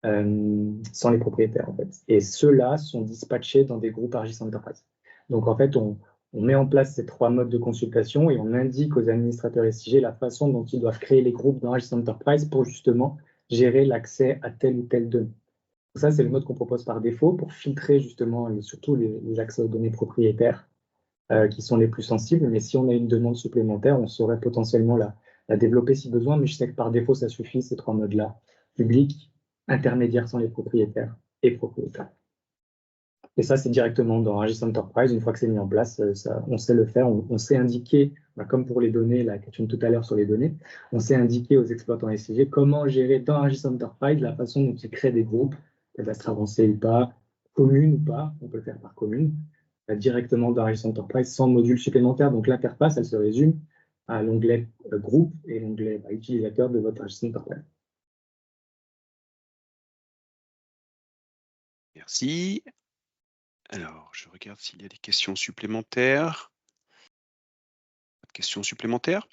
sans les propriétaires, en fait. Et ceux-là sont dispatchés dans des groupes ArcGIS Enterprise. Donc, en fait, on met en place ces 3 modes de consultation et on indique aux administrateurs SIG la façon dont ils doivent créer les groupes dans ArcGIS Enterprise pour justement gérer l'accès à telle ou telle donnée. Donc ça, c'est le mode qu'on propose par défaut pour filtrer justement surtout les accès aux données propriétaires qui sont les plus sensibles. Mais si on a une demande supplémentaire, on saurait potentiellement la développer si besoin. Mais je sais que par défaut, ça suffit, ces 3 modes-là. Public, intermédiaire sans les propriétaires et propriétaires. Et ça, c'est directement dans ArcGIS Enterprise. Une fois que c'est mis en place, on sait le faire. On sait indiquer, comme pour les données, la question de tout à l'heure sur les données, on sait indiquer aux exploitants SIG comment gérer dans ArcGIS Enterprise la façon dont ils créent des groupes, cadastre avancé ou pas, commune ou pas, on peut le faire par commune, directement dans ArcGIS Enterprise sans module supplémentaire. Donc l'interface, elle se résume à l'onglet groupe et l'onglet utilisateur de votre ArcGIS Enterprise. Merci. Alors, je regarde s'il y a des questions supplémentaires. Pas de questions supplémentaires?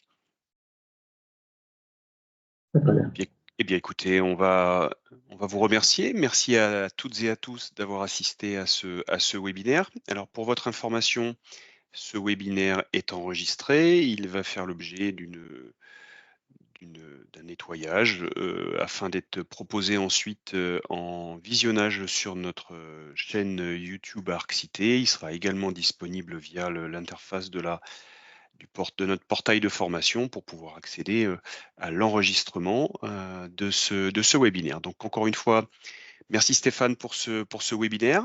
Ça a pas l'air. Eh bien, écoutez, on va vous remercier. Merci à toutes et à tous d'avoir assisté à ce webinaire. Alors, pour votre information, ce webinaire est enregistré. Il va faire l'objet d'un nettoyage afin d'être proposé ensuite en visionnage sur notre chaîne YouTube Arc-Cité. Il sera également disponible via l'interface de notre portail de formation pour pouvoir accéder à l'enregistrement de ce webinaire. Donc encore une fois, merci Stéphane pour ce webinaire,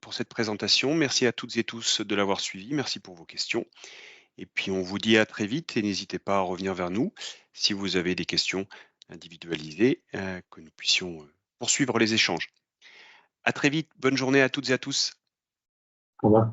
pour cette présentation. Merci à toutes et tous de l'avoir suivi. Merci pour vos questions. Et puis on vous dit à très vite et n'hésitez pas à revenir vers nous si vous avez des questions individualisées, que nous puissions poursuivre les échanges. À très vite. Bonne journée à toutes et à tous. Au revoir.